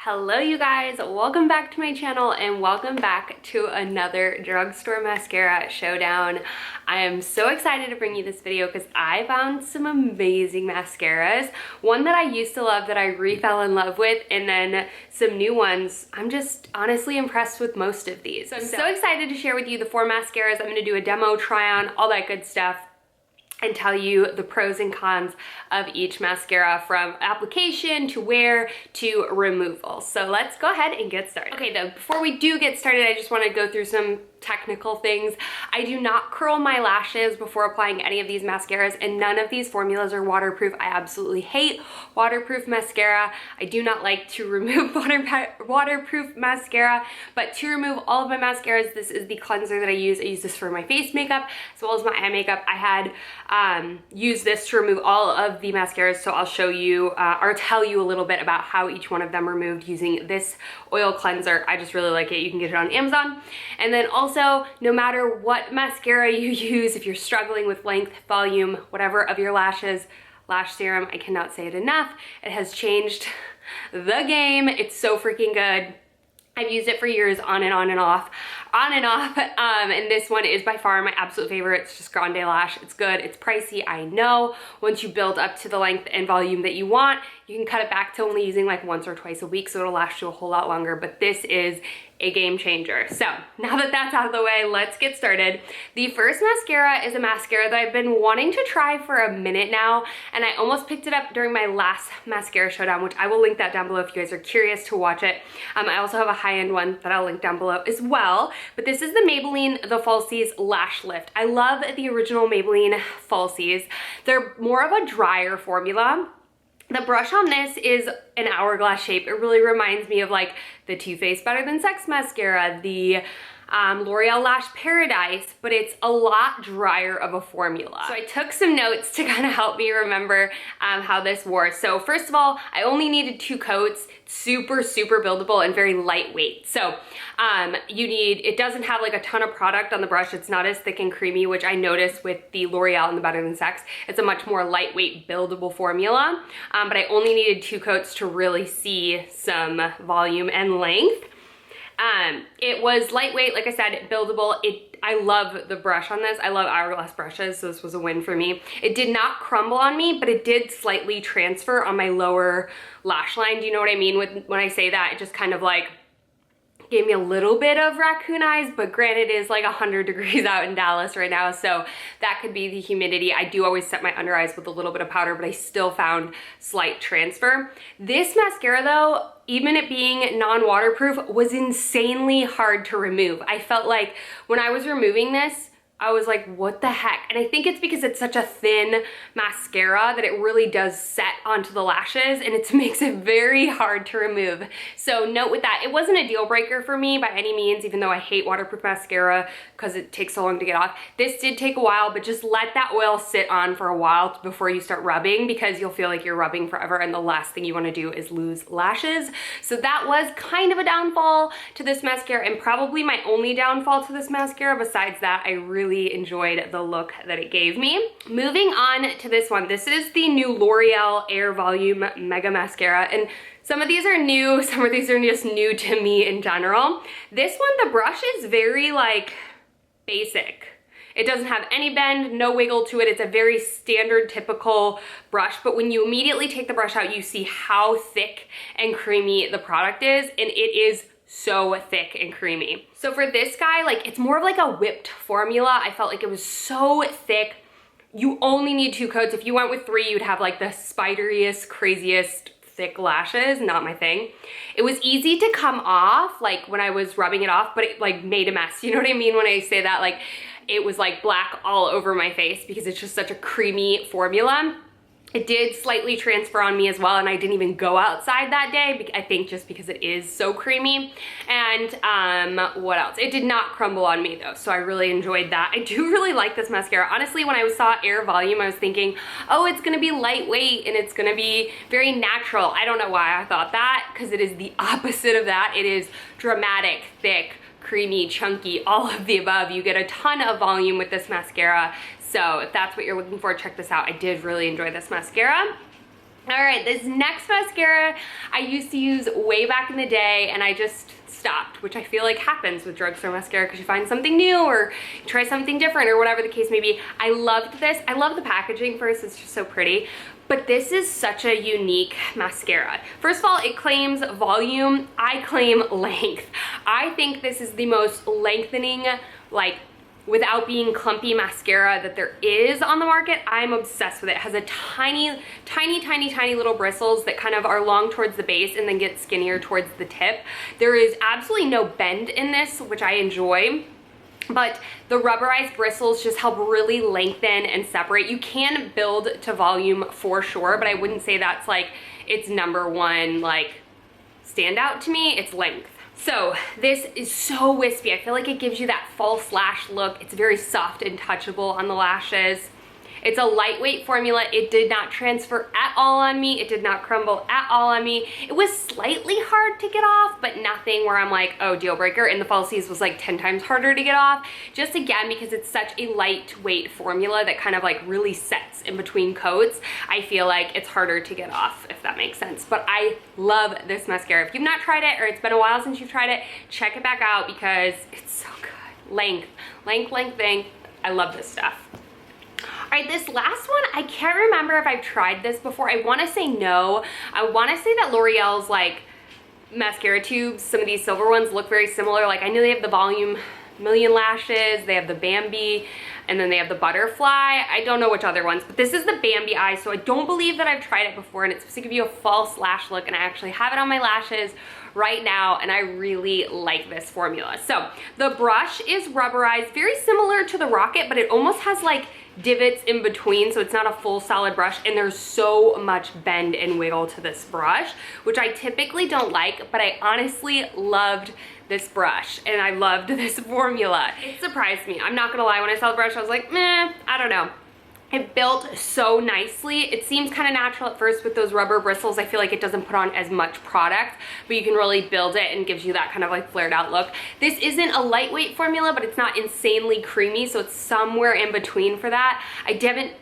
Hello you guys, welcome back to my channel and welcome back to another Drugstore Mascara Showdown. I am so excited to bring you this video because I found some amazing mascaras. One that I used to love that I re-fell in love with, and then some new ones. I'm just honestly impressed with most of these. So I'm so excited to share with you the 4 mascaras. I'm going to do a demo, try on, all that good stuff, and tell you the pros and cons of each mascara, from application to wear to removal. So let's go ahead and get started. Okay, though, before we do get started, I just want to go through some technical things. I do not curl my lashes before applying any of these mascaras, and none of these formulas are waterproof. I absolutely hate waterproof mascara. I do not like to remove waterproof mascara, but to remove all of my mascaras, this is the cleanser that I use. I use this for my face makeup as well as my eye makeup. I had used this to remove all of the mascaras, so I'll show you or tell you a little bit about how each one of them removed using this oil cleanser. I just really like it. You can get it on Amazon. And then also, no matter what mascara you use, if you're struggling with length, volume, whatever of your lashes, lash serum, I cannot say it enough. It has changed the game. It's so freaking good. I've used it for years, on and off. And this one is by far my absolute favorite. It's just Grande Lash. It's good, it's pricey, I know. Once you build up to the length and volume that you want, you can cut it back to only using like once or twice a week, so it'll last you a whole lot longer, but this is a game changer. So now that that's out of the way, let's get started. The first mascara is a mascara that I've been wanting to try for a minute now, and I almost picked it up during my last mascara showdown, which I will link that down below if you guys are curious to watch it. I also have a high-end one that I'll link down below as well, but this is the Maybelline The Falsies Lash Lift. I love the original Maybelline Falsies. They're more of a drier formula. The brush on this is an hourglass shape. It really reminds me of like the Too Faced Better Than Sex mascara, the L'Oreal Lash Paradise, but it's a lot drier of a formula. So I took some notes to kind of help me remember how this wore. So first of all, I only needed 2 coats, super buildable and very lightweight. So it doesn't have like a ton of product on the brush. It's not as thick and creamy, which I noticed with the L'Oreal and the Better Than Sex. It's a much more lightweight buildable formula, but I only needed 2 coats to really see some volume and length. It was lightweight, like I said, buildable. I love the brush on this. I love hourglass brushes, so this was a win for me. It did not crumble on me, but it did slightly transfer on my lower lash line. Do you know what I mean when I say that? It just kind of like gave me a little bit of raccoon eyes, but granted it is like 100 degrees out in Dallas right now, so that could be the humidity. I do always set my under eyes with a little bit of powder, but I still found slight transfer. This mascara though, even it being non-waterproof, was insanely hard to remove. I felt like when I was removing this, I was like, what the heck? And I think it's because it's such a thin mascara that it really does set onto the lashes, and it makes it very hard to remove. So note with that, it wasn't a deal breaker for me by any means, even though I hate waterproof mascara because it takes so long to get off. This did take a while, but just let that oil sit on for a while before you start rubbing, because you'll feel like you're rubbing forever, and the last thing you want to do is lose lashes. So that was kind of a downfall to this mascara, and probably my only downfall to this mascara. Besides that, I really enjoyed the look that it gave me. Moving on to this one. This is the new Loreal Air Volume Mega Mascara, and some of these are new, some of these are just new to me in general. This one, the brush is very like basic. It doesn't have any bend, no wiggle to it. It's a very standard, typical brush, but when you immediately take the brush out, you see how thick and creamy the product is, and it is so thick and creamy. So for this guy, like, it's more of like a whipped formula. I felt like it was so thick. You only need 2 coats. If you went with 3, you'd have like the spideriest, craziest thick lashes. Not my thing. It was easy to come off, like when I was rubbing it off, but it like made a mess. You know what I mean when I say that? Like, it was like black all over my face because it's just such a creamy formula. It did slightly transfer on me as well, and I didn't even go outside that day, I think just because it is so creamy. And what else? It did not crumble on me though, so I really enjoyed that. I do really like this mascara. Honestly, when I saw Air Volume, I was thinking, oh, it's gonna be lightweight and it's gonna be very natural. I don't know why I thought that, because it is the opposite of that. It is dramatic, thick, creamy, chunky, all of the above. You get a ton of volume with this mascara. So if that's what you're looking for, check this out. I did really enjoy this mascara. All right, this next mascara I used to use way back in the day, and I just stopped, which I feel like happens with drugstore mascara because you find something new or you try something different or whatever the case may be. I loved this. I love the packaging first, it's just so pretty. But this is such a unique mascara. First of all, it claims volume. I claim length. I think this is the most lengthening, like, without being clumpy mascara that there is on the market. I'm obsessed with it. It has a tiny, tiny, tiny, tiny little bristles that kind of are long towards the base and then get skinnier towards the tip. There is absolutely no bend in this, which I enjoy. But the rubberized bristles just help really lengthen and separate. You can build to volume for sure, but I wouldn't say that's like its number one like standout to me. It's length. So this is so wispy. I feel like it gives you that false lash look. It's very soft and touchable on the lashes. It's a lightweight formula. It did not transfer at all on me. It did not crumble at all on me. It was slightly hard to get off, but nothing where I'm like, oh, deal breaker. And the Falsies was like 10 times harder to get off. Just again, because it's such a lightweight formula that kind of like really sets in between coats, I feel like it's harder to get off, if that makes sense. But I love this mascara. If you've not tried it, or it's been a while since you've tried it, check it back out because it's so good. Length, length, length, length. I love this stuff. All right, this last one, I can't remember if I've tried this before. I want to say no. I want to say that L'Oreal's like mascara tubes, some of these silver ones look very similar. Like I know they have the Volume Million Lashes, they have the Bambi, and then they have the Butterfly. I don't know which other ones, but this is the Bambi Eyes, so I don't believe that I've tried it before, and it's supposed to give you a false lash look, and I actually have it on my lashes right now, and I really like this formula. So the brush is rubberized, very similar to the Rocket, but it almost has like divots in between, so it's not a full solid brush, and there's so much bend and wiggle to this brush, which I typically don't like, but I honestly loved this brush and I loved this formula. It surprised me. I'm not gonna lie, when I saw the brush, I was like, meh, I don't know. It built so nicely. It seems kind of natural at first with those rubber bristles. I feel like it doesn't put on as much product, but you can really build it and gives you that kind of like flared out look. This isn't a lightweight formula, but it's not insanely creamy, so it's somewhere in between for that. I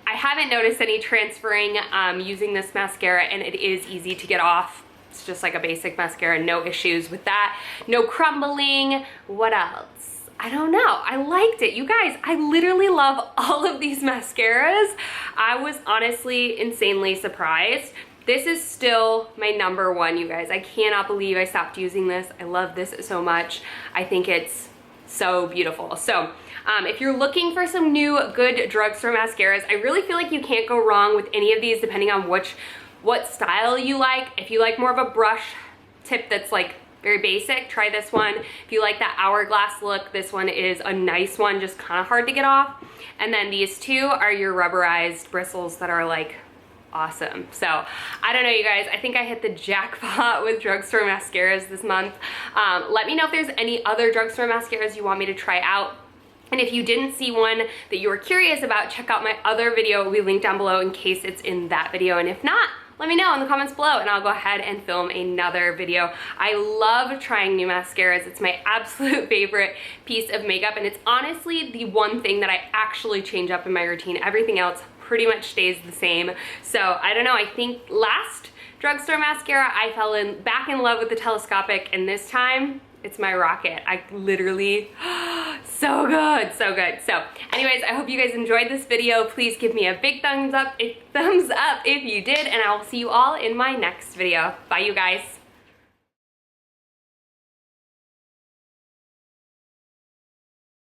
haven't noticed any transferring using this mascara, and it is easy to get off. It's just like a basic mascara, no issues with that. No crumbling. What else? I don't know. I liked it. You guys, I literally love all of these mascaras. I was honestly insanely surprised. This is still my number one, you guys. I cannot believe I stopped using this. I love this so much. I think it's so beautiful. So if you're looking for some new good drugstore mascaras, I really feel like you can't go wrong with any of these depending on what style you like. If you like more of a brush tip that's like very basic, try this one. If you like that hourglass look, this one is a nice one, just kind of hard to get off. And then these two are your rubberized bristles that are like awesome. So I don't know, you guys, I think I hit the jackpot with drugstore mascaras this month. Let me know if there's any other drugstore mascaras you want me to try out. And if you didn't see one that you were curious about, check out my other video. It will be linked down below in case it's in that video. And if not, let me know in the comments below and I'll go ahead and film another video. I love trying new mascaras. It's my absolute favorite piece of makeup, and it's honestly the one thing that I actually change up in my routine. Everything else pretty much stays the same. So I don't know, I think last drugstore mascara I fell back in love with the telescopic, and this time it's my Rocket. I literally, so good, so good. So anyways, I hope you guys enjoyed this video. Please give me a big thumbs up if you did, and I will see you all in my next video. Bye, you guys.